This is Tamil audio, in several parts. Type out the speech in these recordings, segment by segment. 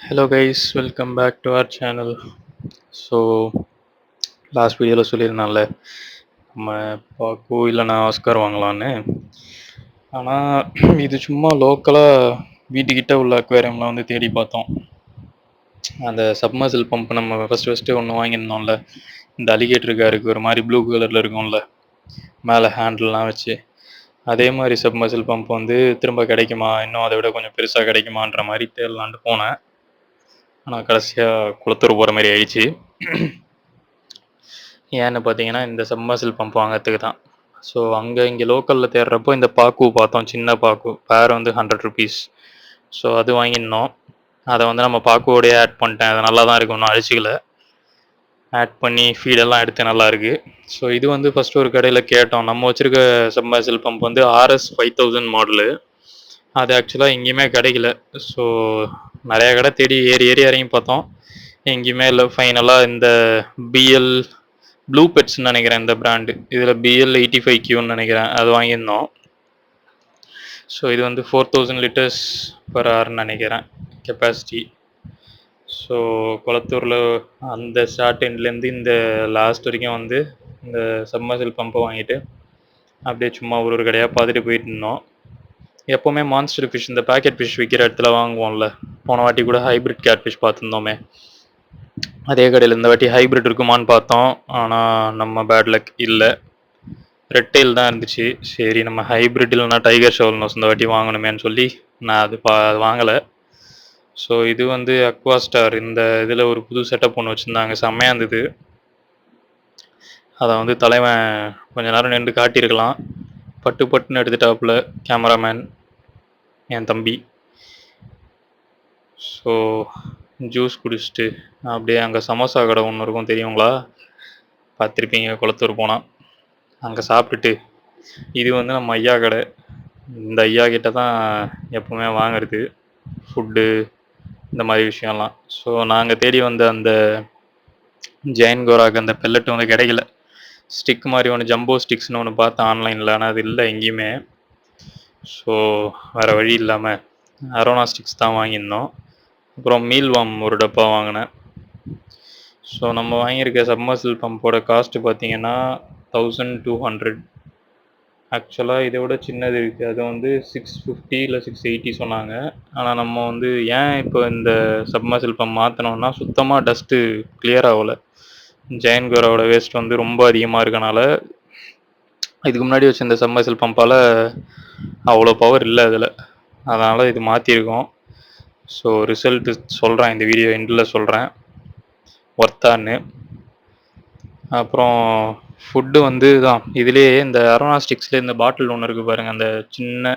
Hello guys, welcome back to our channel. So last வீடியோவில் சொல்லியிருந்தான்ல நம்ம பாக்கு இல்லைனா ஆஸ்கார் வாங்கலான்னு. ஆனால் இது சும்மா லோக்கலாக வீட்டுக்கிட்ட உள்ள அக்வேரியம்லாம் வந்து தேடி பார்த்தோம். அந்த சப்மர்சல் பம்ப் நம்ம ஃபஸ்ட்டு ஒன்று வாங்கியிருந்தோம்ல, இந்த அலிகேட்டர் காருக்கு ஒரு மாதிரி ப்ளூ கலரில் இருக்கும்ல, மேலே ஹேண்டில்லாம் வச்சு. அதே மாதிரி சப்மர்சல் பம்ப் வந்து திரும்ப கிடைக்குமா, இன்னும் அதை விட கொஞ்சம் பெருசாக கிடைக்குமான்ற மாதிரி தேடலான்ட்டு போனேன். ஆனால் கடைசியாக குளத்தூர் போகிற மாதிரி ஆயிடுச்சு. ஏன்னு பார்த்தீங்கன்னா இந்த சப்மர்சில் பம்ப் வாங்கிறதுக்கு தான். ஸோ அங்கே இங்கே லோக்கலில் தேடுறப்போ இந்த பாக்கு பார்த்தோம், சின்ன பாக்கு, பேர் வந்து 100 ருபீஸ். ஸோ அது வாங்கியிருந்தோம். அதை வந்து நம்ம பாக்குவோடையே ஆட் பண்ணிட்டேன். அது நல்லா தான் இருக்கும், ஒன்றும் அழிச்சிக்கல. ஆட் பண்ணி ஃபீடெல்லாம் எடுத்து நல்லாயிருக்கு. ஸோ இது வந்து ஃபஸ்ட்டு ஒரு கடையில் கேட்டோம். நம்ம வச்சுருக்க சப்மர்சில் பம்ப் வந்து RS 5000 மாடலு. அது ஆக்சுவலாக எங்கேயுமே கிடைக்கல. ஸோ நிறையா கடை தேடி ஏறி இறங்கி பார்த்தோம், எங்கேயுமே இல்லை. ஃபைனலாக இந்த பிஎல் ப்ளூ பெட்ஸ்ன்னு நினைக்கிறேன் இந்த பிராண்டு, இதில் BL 85Qன்னு நினைக்கிறேன், அது வாங்கியிருந்தோம். ஸோ இது வந்து 4000 லிட்டர்ஸ் பர் ஹவர்னு நினைக்கிறேன் கெப்பாசிட்டி. ஸோ குளத்தூரில் அந்த ஸ்டார்ட் எண்ட்லேருந்து இந்த லாஸ்ட் வரைக்கும் வந்து இந்த சப்மர்சில் பம்பை வாங்கிட்டு அப்படியே சும்மா ஒரு கடையாக பார்த்துட்டு போயிட்டு இருந்தோம். எப்போவுமே மான்ஸ்டர் ஃபிஷ், இந்த பேக்கெட் ஃபிஷ் விற்கிற இடத்துல வாங்குவோம்ல, போன வாட்டி கூட ஹைப்ரிட் கேட் ஃபிஷ் பார்த்துருந்தோமே, அதே கடையில் இந்த வாட்டி ஹைப்ரிட் இருக்குமான்னு பார்த்தோம். ஆனால் நம்ம பேட் லக் இல்லை, ரெட் டெயில் தான் இருந்துச்சு. சரி நம்ம ஹைப்ரிட் இல்லைனா டைகர் ஷோல்னோஸ் இந்த வாட்டி வாங்கணுமேன்னு சொல்லி நான் அது வாங்கலை. ஸோ இது வந்து அக்வா ஸ்டார், இந்த இதில் ஒரு புது செட்டப் ஒன்று வச்சுருந்தாங்க, செம்மையாக இருந்தது. அதை வந்து தலைவன் கொஞ்ச நேரம் நின்று காட்டியிருக்கலாம், பட்டுன்னு எடுத்துட்டாப்புல கேமராமேன் என் தம்பி. ஸோ ஜூஸ் குடிச்சிட்டு அப்படியே அங்கே சமோசா கடை ஒன்று இருக்கும், தெரியுங்களா, பார்த்துருப்பீங்க குளத்தூர் போனால். அங்கே சாப்பிட்டுட்டு, இது வந்து நம்ம ஐயா கடை, இந்த ஐயா கிட்ட தான் எப்பவுமே வாங்குறது ஃபுட்டு இந்த மாதிரி விஷயம்லாம். ஸோ நாங்கள் தேடி வந்த அந்த ஜெயின் கோராக்கு அந்த பெல்லட் வந்து கிடைக்கல. ஸ்டிக் மாதிரி ஒன்று, ஜம்போ ஸ்டிக்ஸ்னு ஒன்று பார்த்தேன் ஆன்லைனில், ஆனால் அது இல்லை எங்கேயுமே. ஸோ வேறு வழி இல்லாமல் அரோனா ஸ்டிக்ஸ் தான் வாங்கியிருந்தோம். அப்புறம் மீல் வாம் ஒரு டப்பா வாங்கினேன். ஸோ நம்ம வாங்கியிருக்க சப்மர்சில் பம்போட காஸ்ட்டு பார்த்தீங்கன்னா 1200. ஆக்சுவலாக இதை விட சின்னது இருக்குது, அது வந்து 650 இல்லை 680 சொன்னாங்க. ஆனால் நம்ம வந்து ஏன் இப்போ இந்த சப்மர்சில் பம்ப் மாற்றினோன்னா, சுத்தமாக டஸ்ட்டு கிளியர் ஆகலை. ஜெயின் கோராவோட வேஸ்ட் வந்து ரொம்ப அதிகமாக இருக்கனால, இதுக்கு முன்னாடி வச்ச இந்த சப்மர்சில் பம்பால் அவ்வளோ பவர் இல்லை அதில், அதனால் இது மாற்றிருக்கோம். ஸோ ரிசல்ட்டு சொல்கிறேன், இந்த வீடியோ எண்டில் சொல்கிறேன் ஒர்த்தான்னு. அப்புறம் ஃபுட்டு வந்து தான் இதுலேயே இந்த அரோனா ஸ்டிக்ஸில் இந்த பாட்டில் ஒன்று இருக்குது பாருங்கள், அந்த சின்ன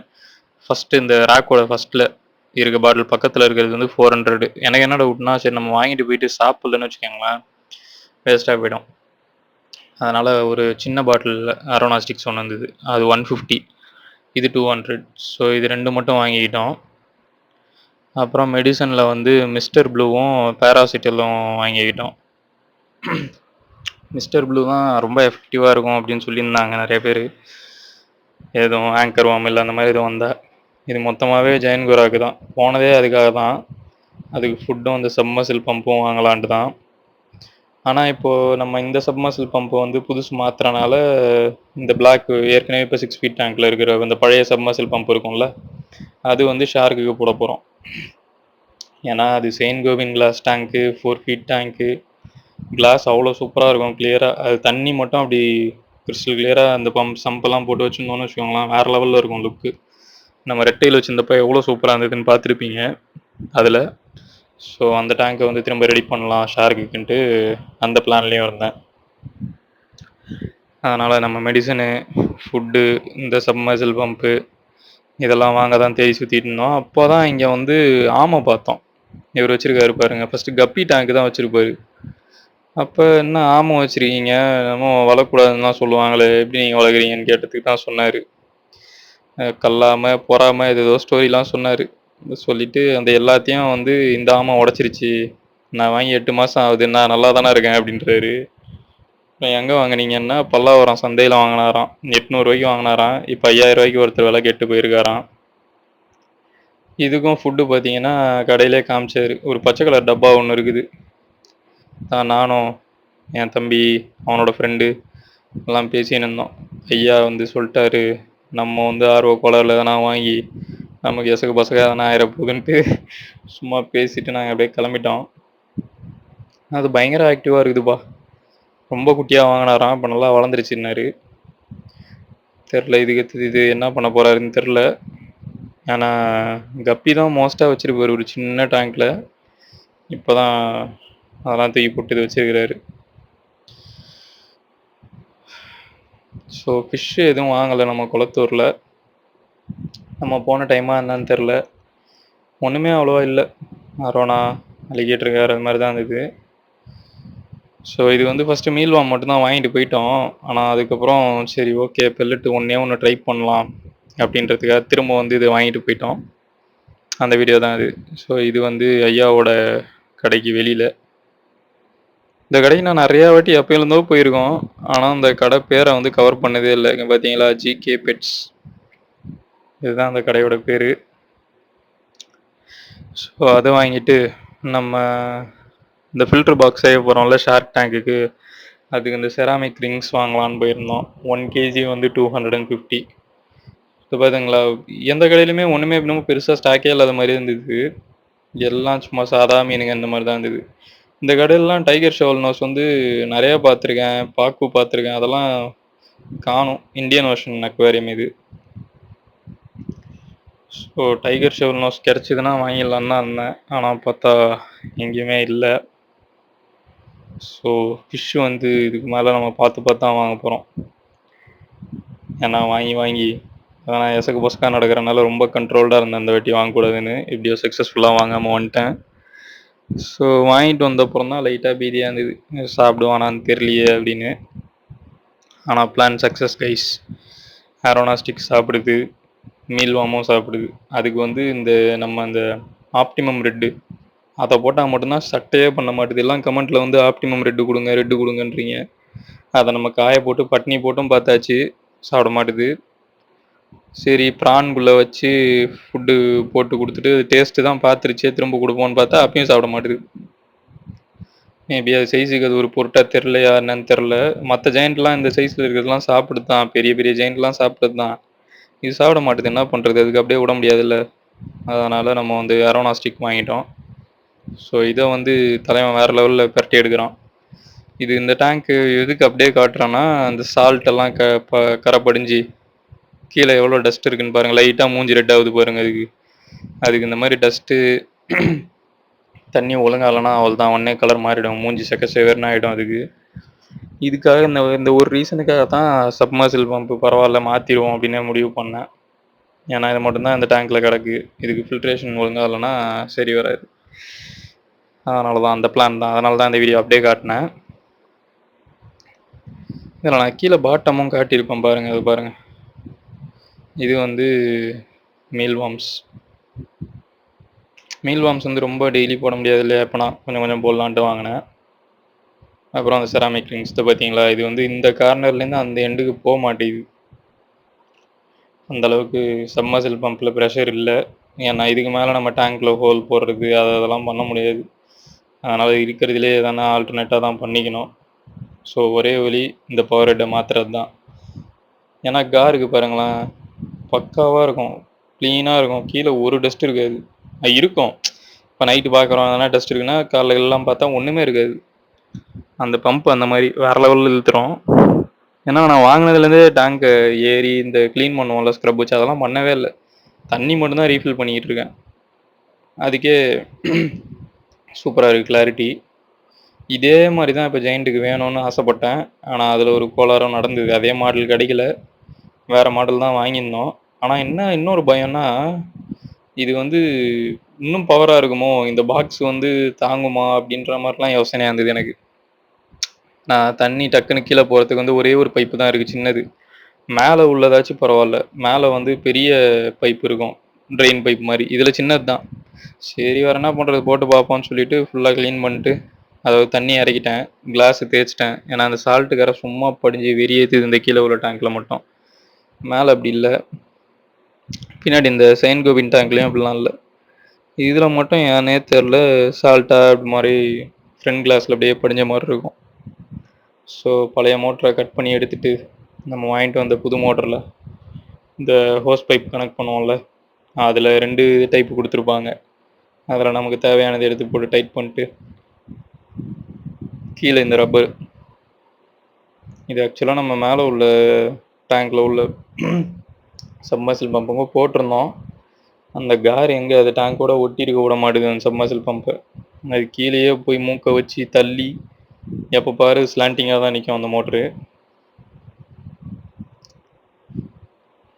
ஃபஸ்ட்டு இந்த ரேக்கோட ஃபஸ்ட்டில் இருக்க பாட்டில் பக்கத்தில் இருக்கிறது வந்து 400. எனக்கு என்ன டவுட்னா, சரி நம்ம வாங்கிட்டு போயிட்டு சாப்பிட்லன்னு வச்சுக்கோங்களேன், வேஸ்ட்டாக போயிடும். அதனால் ஒரு சின்ன பாட்டில் அரோனா ஸ்டிக்ஸ் ஒன்று இருந்தது, அது 150, இது 200. ஸோ இது ரெண்டு மட்டும் வாங்கிக்கிட்டோம். அப்புறம் மெடிசனில் வந்து மிஸ்டர் ப்ளூவும் பேராசிட்டலும் வாங்கிக்கிட்டோம். மிஸ்டர் ப்ளூ தான் ரொம்ப எஃபெக்டிவாக இருக்கும் அப்படின்னு சொல்லியிருந்தாங்க நிறைய பேர், எதுவும் ஆங்கர் வாம் இல்லை அந்த மாதிரி எதுவும் வந்தால். இது மொத்தமாகவே ஜெயின் கோராக்கு தான் போனதே, அதுக்காக தான். அதுக்கு ஃபுட்டும் இந்த சப்மர்சில் பம்பும் வாங்கலான்ட்டு தான். ஆனால் இப்போது நம்ம இந்த சப்மர்சில் பம்பை வந்து புதுசு மாற்றுறனால இந்த பிளாக், ஏற்கனவே இப்போ 6 ஃபீட் டேங்க்கில் இருக்கிற இந்த பழைய சப்மர்சில் பம்ப் இருக்கும்ல, அது வந்து ஷார்க்குக்கு போட போகிறோம். ஏன்னா அது செயின்ட் கோபின் கிளாஸ் டேங்க்கு, 4 ஃபீட் டேங்க்கு, கிளாஸ் அவ்வளோ சூப்பராக இருக்கும் கிளியராக. அது தண்ணி மட்டும் அப்படி கிறிஸ்டல் கிளியராக அந்த சம்பெல்லாம் போட்டு வச்சுருந்தோன்னு வச்சுக்கோங்களேன், வேறு லெவலில் இருக்கும் லுக்கு. நம்ம ரெட்டையில் வச்சுருந்தப்போ எவ்வளோ சூப்பராக இருந்ததுன்னு பார்த்துருப்பீங்க அதில். ஸோ அந்த டேங்கை வந்து திரும்ப ரெடி பண்ணலாம் ஷார்க்குன்ட்டு அந்த பிளான்லேயும் இருந்தேன். அதனால் நம்ம மெடிசனு, ஃபுட்டு, இந்த சப்மர்சில் பம்ப்பு இதெல்லாம் வாங்க தான் தேடி சுற்றிட்டு இருந்தோம். அப்போ தான் இங்கே வந்து ஆமை பார்த்தோம். இவர் வச்சுருக்காரு பாருங்கள், ஃபஸ்ட்டு கப்பி டேங்க்கு தான் வச்சுருப்பாரு. அப்போ என்ன ஆமை வச்சுருக்கீங்க, நம்ம வளரக்கூடாதுன்னு தான் சொல்லுவாங்களே, எப்படி நீங்கள் வளர்க்குறீங்கன்னு கேட்டதுக்கு தான் சொன்னார். கல்லாமல் பொறாமல் ஏதோ ஸ்டோரிலாம் சொன்னார். சொல்லிவிட்டு அந்த எல்லாத்தையும் வந்து இந்த ஆமை உடச்சிருச்சு, நான் வாங்கி 8 மாதம் ஆகுது, நான் நல்லா தானே இருக்கேன் அப்படின்றாரு. எங்கே வாங்கினீங்கன்னா, பல்லாவரம் சந்தையில் வாங்கினாராம், 800 ரூபாய்க்கு வாங்கினாராம். இப்போ 5000 ரூபாய்க்கு ஒருத்தர் விலை கெட்டு போயிருக்காராம். இதுக்கும் ஃபுட்டு பார்த்தீங்கன்னா, கடையிலே காமிச்சாரு. ஒரு பச்சை கலர் டப்பா ஒண்ணு இருக்குது. நானும், என் தம்பி, அவனோட ஃப்ரெண்டு எல்லாம் பேசின்னு இருந்தோம். ஐயா வந்து சொல்ட்டாரு, நம்ம வந்து ஆர்வ கோளாறுல எதனா வாங்கி, நமக்கு எசகு பொசகா எதனா ஆயிற போகுதுன்ட்டு சும்மா பேசிட்டு நாங்க அப்படியே கிளம்பிட்டோம். அது பயங்கர ஆக்டிவா இருக்குதுப்பா. ரொம்ப குட்டியா வாங்குனாராம். இப்ப நல்லா வளர்ந்துருச்சுன்னாரு. தெரில இது என்ன பண்ண போறாருன்னு தெரில. ஆனா கப்பி தான் மோஸ்டா வச்சிருப்பாரு ஒரு சின்ன டேங்க்ல. இப்பதான் அதெல்லாம் தூக்கி போட்டு இது வச்சிருக்கிறாரு. ஸோ ஃபிஷ் எதுவும் வாங்கலை நம்ம குளத்தூரில். நம்ம போன டைமா என்னன்னு தெரில. ஒன்றுமே அவ்வளோவா இல்லை. அரோனா, அலிகேட்டர் கார் அது மாதிரி தான் இருந்தது. ஸோ இது வந்து ஃபஸ்ட்டு மீல்வாம் மட்டும்தான் வாங்கிட்டு போயிட்டோம். ஆனால் அதுக்கப்புறம் சரி ஓகே பெல்லட்டு ஒன்று ட்ரை பண்ணலாம் அப்படின்றதுக்காக திரும்ப வந்து இதை வாங்கிட்டு போயிட்டோம். அந்த வீடியோ தான் இது. ஸோ இது வந்து ஐயாவோட கடைக்கு வெளியில். இந்த கடைக்கு நான் நிறையா வாட்டி எப்போயிருந்தோ போயிருக்கோம். ஆனால் அந்த கடை பேரை வந்து கவர் பண்ணதே இல்லை. இங்கே பார்த்தீங்களா, ஜிகே பெட்ஸ், இதுதான் அந்த கடையோட பேர். ஸோ அதை வாங்கிட்டு நம்ம இந்த ஃபில்டர் பாக்ஸ் செய்ய போகிறோம்ல ஷார்க் டேங்குக்கு, அதுக்கு இந்த செராமிக் ரிங்ஸ் வாங்கலான்னு போயிருந்தோம். 1 kg வந்து 250. இப்போ பார்த்துங்களா, எந்த கடையிலுமே ஒன்றுமே இன்னமும் பெருசாக ஸ்டாக்கே இல்லாத மாதிரி இருந்தது. எல்லாம் சும்மா சாதா மீனுங்க இந்த மாதிரி தான் இருந்தது. இந்த கடையிலலாம் டைகர் ஷெவல் நோஸ் வந்து நிறையா பார்த்துருக்கேன், பாக்கு பார்த்துருக்கேன், அதெல்லாம் காணும். இந்தியன் ஓஷன் அக்வேரியம் இது. ஸோ டைகர் ஷெவல் நோஸ் கிடச்சிதுன்னா வாங்கிடலான்னு தான் இருந்தேன். ஆனால் பார்த்தா எங்கேயுமே இல்லை. ஸோ ஃபிஷ்ஷு வந்து இதுக்கு மேலே நம்ம பார்த்து தான் வாங்க போகிறோம். ஏன்னா வாங்கி நான் எசக்கு பொசக்கா நடக்கிறனால ரொம்ப கண்ட்ரோல்டாக இருந்தேன் அந்த வாட்டி வாங்கக்கூடாதுன்னு. எப்படியோ சக்ஸஸ்ஃபுல்லாக வாங்காமல் வந்துட்டேன். ஸோ வாங்கிட்டு வந்தப்புறம் தான் லைட்டாக பீதியாக இருந்தது, சாப்பிடுவானான்னு தெரியலையே அப்படின்னு. ஆனால் plan success guys. Arowana stick சாப்பிடுது, மீல்வாமும் சாப்பிடுது. அதுக்கு வந்து நம்ம இந்த ஆப்டிமம் ரெட்டு அதை போட்டால் மட்டும்தான் சட்டையே பண்ண மாட்டுது. எல்லாம் கமெண்ட்டில் வந்து ஆப்டிமம் ரெட்டு கொடுங்கன்றீங்க. அதை நம்ம காய போட்டு பட்னி போட்டும் பார்த்தாச்சு, சாப்பிட மாட்டுது. சரி ப்ரான்குள்ளே வச்சு ஃபுட்டு போட்டு கொடுத்துட்டு டேஸ்ட்டு தான் பார்த்துருச்சே, திரும்ப கொடுப்போன்னு பார்த்தா அப்பயும் சாப்பிட மாட்டுது. மேபி அது சைஸுக்கு அது ஒரு பொருட்டாக தெரிலையா என்னன்னு தெரில. மற்ற ஜெயிண்ட்லாம் இந்த சைஸில் இருக்கிறதுலாம் சாப்பிடுது தான், பெரிய பெரிய ஜெயிண்ட்லாம் சாப்பிடுது தான். இது சாப்பிட மாட்டுது, என்ன பண்ணுறது, அதுக்கு அப்படியே விட முடியாதுல்ல. அதனால் நம்ம வந்து அரோனா ஸ்டிக் வாங்கிட்டோம். ஸோ இதை வந்து தலைவன் வேறு லெவலில் பரட்டி எடுக்கிறான். இது இந்த டேங்க்கு எதுக்கு அப்படியே காட்டுறான்னா, அந்த சால்ட்டெல்லாம் கரை படிஞ்சு கீழே எவ்வளோ டஸ்ட் இருக்குன்னு பாருங்கள். லைட்டாக மூஞ்சி ரெட் ஆகுது பாருங்கள். அதுக்கு இந்த மாதிரி டஸ்ட்டு தண்ணி ஒழுங்காகலன்னா அவள் தான் உடனே கலர் மாறிடும், மூஞ்சி செவேர்னு ஆகிடும். இதுக்காக இந்த ஒரு ரீசனுக்காக தான் சப்மர்சில் பம்பு பரவாயில்ல மாற்றிடுவோம் அப்படின்னே முடிவு பண்ணேன். ஏன்னா இது மட்டும்தான் இந்த டேங்க்கில் கிடக்கு, இதுக்கு ஃபில்ட்ரேஷன் ஒழுங்காக இல்லைன்னா சரி வராது. அதனால தான் அந்த பிளான் தான். அதனால தான் இந்த வீடியோ அப்படியே காட்டினேன். இதில் நான் கீழே பாட்டமும் காட்டியிருப்பேன் பாருங்கள். அது பாருங்கள், இது வந்து மீல்வாம்ஸ் வந்து ரொம்ப டெய்லி போட முடியாது இல்லையா, எப்போனா கொஞ்சம் கொஞ்சம் போடலான்ட்டு வாங்கினேன். அப்புறம் அந்த செராமிக் ரிங்ஸ் பார்த்தீங்களா, இது வந்து இந்த கார்னர்லேருந்து அந்த எண்டுக்கு போக மாட்டேங்குது. அந்தளவுக்கு சப்மர்சில் பம்பில் ப்ரெஷர் இல்லை. ஏன்னா இதுக்கு மேலே நம்ம டேங்க்கில் ஹோல் போடுறது அதெல்லாம் பண்ண முடியாது. அதனால் இருக்கிறதுலே எதனா ஆல்டர்னேட்டாக தான் பண்ணிக்கணும். ஸோ ஒரே வழி இந்த பவர் ஹெட்டை மாற்றுறது தான். ஏன்னா காருக்கு பாருங்களேன், பக்காவாக இருக்கும், க்ளீனாக இருக்கும், கீழே ஒரு டஸ்ட் இருக்காது. இருக்கும், இப்போ நைட்டு பார்க்குறோம் எதனா டஸ்ட் இருக்குன்னா காலைல எல்லாம் பார்த்தா ஒன்றுமே இருக்காது. அந்த பம்ப் அந்த மாதிரி வேறு லெவலில் இழுத்துரும். ஏன்னா நான் வாங்கினதுலேருந்தே டேங்க்கை ஏறி இந்த க்ளீன் பண்ணுவோம்ல ஸ்க்ரப் வச்சு, அதெல்லாம் பண்ணவே இல்லை. தண்ணி மட்டும்தான் ரீஃபில் பண்ணிக்கிட்டு இருக்கேன். அதுக்கே சூப்பராக இருக்குது கிளாரிட்டி. இதே மாதிரி தான் இப்போ ஜெயிண்ட்டுக்கு வேணும்னு ஆசைப்பட்டேன். ஆனால் அதில் ஒரு கோளாறும் நடந்தது. அதே மாடல் கிடைக்கல, வேறு மாடல் தான் வாங்கியிருந்தோம். ஆனால் இன்னொரு பயம்னா, இது வந்து இன்னும் பவராக இருக்குமோ, இந்த பாக்ஸ் வந்து தாங்குமா அப்படின்ற மாதிரிலாம் யோசனையாக இருந்தது எனக்கு. நான் தண்ணி டக்குன்னு கீழே போகிறதுக்கு வந்து ஒரே ஒரு பைப்பு தான் இருக்குது, சின்னது. மேலே உள்ளதாச்சும் பரவாயில்ல, மேலே வந்து பெரிய பைப் இருக்கும், ட்ரெயின் பைப் மாதிரி. இதில் சின்னது தான். சரி வேறு என்ன பண்ணுறது, போட்டு பார்ப்போம்னு சொல்லிவிட்டு ஃபுல்லாக க்ளீன் பண்ணிட்டு அதாவது தண்ணி இறக்கிட்டேன், கிளாஸை தேய்ச்சிட்டேன். ஏன்னா அந்த சால்ட்டு கரை சும்மா படிஞ்சு வெறியேற்றுது இந்த கீழே உள்ள டேங்க்கில் மட்டும். மேலே அப்படி இல்லை, பின்னாடி இந்த செயின்ட் கோபின் டேங்க்லேயும் அப்படிலாம் இல்லை. இதில் மட்டும் ஏன்னே தெரில சால்ட்டாக அப்படி மாதிரி ஃப்ரண்ட் கிளாஸில் அப்படியே படிஞ்ச மாதிரி இருக்கும். ஸோ பழைய மோட்டரை கட் பண்ணி எடுத்துகிட்டு நம்ம வாங்கிட்டு வந்த புது மோட்டரில் இந்த ஹோஸ் பைப் கனெக்ட் பண்ணுவோம்ல, அதில் 2 டைப்பு கொடுத்துருப்பாங்க. அதில் நமக்கு தேவையானதை எடுத்து போட்டு டைட் பண்ணிட்டு கீழே இந்த ரப்பர், இது ஆக்சுவலாக நம்ம மேலே உள்ள டேங்கில் உள்ள சப்மர்சில் பம்புங்க போட்டிருந்தோம். அந்த கார் எங்கே அது டேங்கோட ஒட்டியிருக்க விட மாட்டேங்குது அந்த சப்மர்சில் பம்பை. அது கீழேயே போய் மூக்கை வச்சு தள்ளி எப்போ பாரு ஸ்லாண்டிங்காக தான் நிற்கும் அந்த மோட்ரு.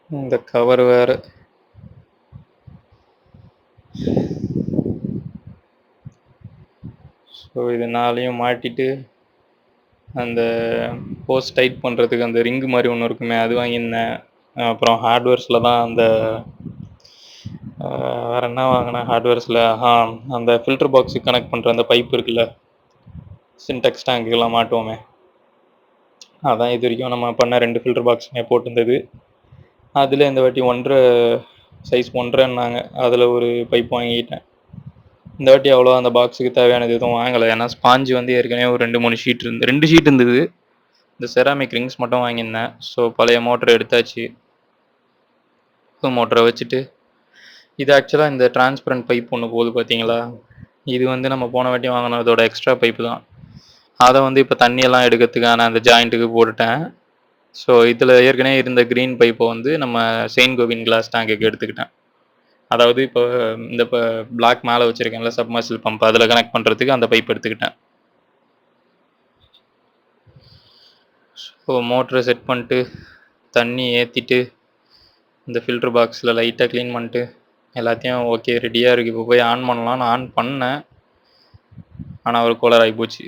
இந்த கவர் வேறு. ஸோ இது நாளையும் மாட்டிட்டு அந்த போஸ்ட் டைட் பண்ணுறதுக்கு அந்த ரிங்கு மாதிரி ஒன்று இருக்குமே அது வாங்கியிருந்தேன். அப்புறம் ஹார்ட்வேர்ஸில் தான் அந்த வேறு என்ன வாங்கினேன் ஹார்ட்வேர்ஸில், அந்த ஃபில்டர் பாக்ஸுக்கு கனெக்ட் பண்ணுற அந்த பைப் இருக்குல்ல, சின்டெக்ஸ் டேங்குக்கெல்லாம் மாட்டுவோமே, அதான் இது வரைக்கும் நம்ம பண்ண 2 ஃபில்டர் பாக்ஸுமே போட்டிருந்தது. அதில் இந்த வாட்டி 1.5 சைஸ் 1.5ன்னாங்க, அதில் ஒரு பைப் வாங்கிட்டேன். இந்த வாட்டி அவ்வளோ அந்த பாக்ஸுக்கு தேவையானது எதுவும் வாங்கலை. ஏன்னா ஸ்பாஞ்சு வந்து ஏற்கனவே ஒரு 2-3 ஷீட் 2 ஷீட் இருந்தது. இந்த செராமிக் ரிங்ஸ் மட்டும் வாங்கியிருந்தேன். ஸோ பழைய மோட்டரை எடுத்தாச்சு. புது மோட்டரை வச்சுட்டு இது ஆக்சுவலாக இந்த டிரான்ஸ்பரண்ட் பைப் ஒன்று போகுது பார்த்தீங்களா, இது வந்து நம்ம போன வாட்டி வாங்கினதோட எக்ஸ்ட்ரா பைப்பு தான். அதை வந்து இப்போ தண்ணியெல்லாம் எடுக்கிறதுக்கான அந்த ஜாயிண்ட்டுக்கு போட்டுட்டேன். ஸோ இதில் ஏற்கனவே இருந்த க்ரீன் பைப்பை வந்து நம்ம செயின்ட் கோவின் கிளாஸ் டேங்குக்கு எடுத்துக்கிட்டேன். அதாவது இப்போ இந்த இப்போ பிளாக் மேலே வச்சுருக்கேன்ல சப்மர்சில் பம்ப், அதில் கனெக்ட் பண்ணுறதுக்கு அந்த பைப் எடுத்துக்கிட்டேன். ஸோ மோட்டரை செட் பண்ணிட்டு தண்ணி ஏற்றிட்டு இந்த ஃபில்டர் பாக்ஸில் லைட்டாக க்ளீன் பண்ணிட்டு எல்லாத்தையும் ஓகே ரெடியாக இருக்குது. இப்போ போய் ஆன் பண்ணலான்னு ஆன் பண்ணேன். ஆனால் ஒரு கோளாறு ஆகிப்போச்சு.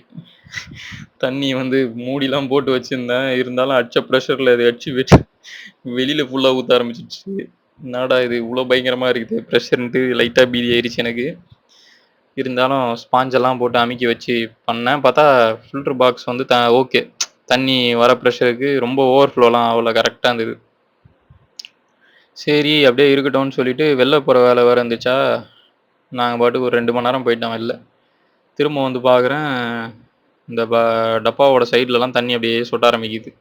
தண்ணி வந்து மூடிலாம் போட்டு வச்சுருந்தேன், இருந்தாலும் அடித்த ப்ரெஷரில் அதை அடித்து வெளியில் ஃபுல்லாக ஊற்ற ஆரம்பிச்சிடுச்சு. என்னடா இது இவ்வளோ பயங்கரமாக இருக்குது ப்ரெஷர்ன்ட்டு லைட்டாக பீதி ஆயிடுச்சு எனக்கு. இருந்தாலும் ஸ்பாஞ்செல்லாம் போட்டு அமுக்கி வச்சு பண்ணேன். பார்த்தா ஃபில்டர் பாக்ஸ் வந்து ஓகே, தண்ணி வர ப்ரெஷருக்கு ரொம்ப ஓவர்ஃப்ளோலாம் அவ்வளோ கரெக்டாக இருந்தது. சரி அப்படியே இருக்கட்டும்னு சொல்லிட்டு வெளில போகிற வேலை வேறு இருந்துச்சா, நாங்கள் பாட்டுக்கு ஒரு 2 மணி நேரம் போயிட்டோம் வெளில. திரும்ப வந்து பார்க்குறேன் இந்த டப்பாவோட சைட்லலாம் தண்ணி அப்படியே சொட்ட ஆரம்பிக்குது.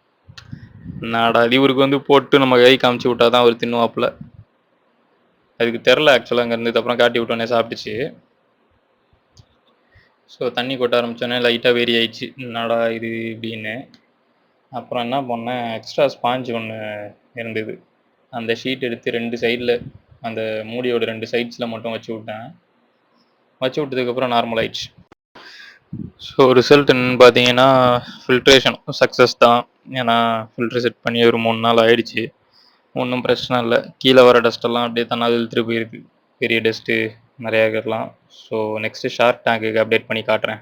என்னடா இவருக்கு வந்து போட்டு நம்ம கை காமிச்சு விட்டா தான் அவர் தின்னுவாப்பில். அதுக்கு தெரில ஆக்சுவலாக அங்கே இருந்தது. அப்புறம் காட்டி விட்டோன்னே சாப்பிட்டுச்சு. ஸோ தண்ணி கொட்ட ஆரம்பித்தோடனே லைட்டாக வெறி ஆயிடுச்சு, என்னடா இது இப்படின்னு. அப்புறம் என்ன பண்ணேன், எக்ஸ்ட்ரா ஸ்பாஞ்ச் ஒன்று இருந்தது, அந்த ஷீட் எடுத்து 2 சைடில் அந்த மூடியோட 2 சைட்ஸில் மட்டும் வச்சு விட்டேன். வச்சு விட்டதுக்கப்புறம் நார்மல் ஆயிடுச்சு. ஸோ ரிசல்ட் என்னன்னு பார்த்தீங்கன்னா ஃபில்ட்ரேஷன் சக்ஸஸ் தான். ஏன்னா ஃபில்ட்ரு செட் பண்ணி ஒரு 3 நாள் ஆயிடுச்சு. ஒன்றும் பிரச்சனை இல்லை. கீழே வர டஸ்ட்டெல்லாம் அப்படியே தன்னால் இழுத்துட்டு போயிருக்கு, பெரிய டஸ்ட்டு நிறையா இருக்கலாம். ஸோ நெக்ஸ்ட்டு ஷார்க் டேங்குக்கு அப்டேட் பண்ணி காட்டுறேன்.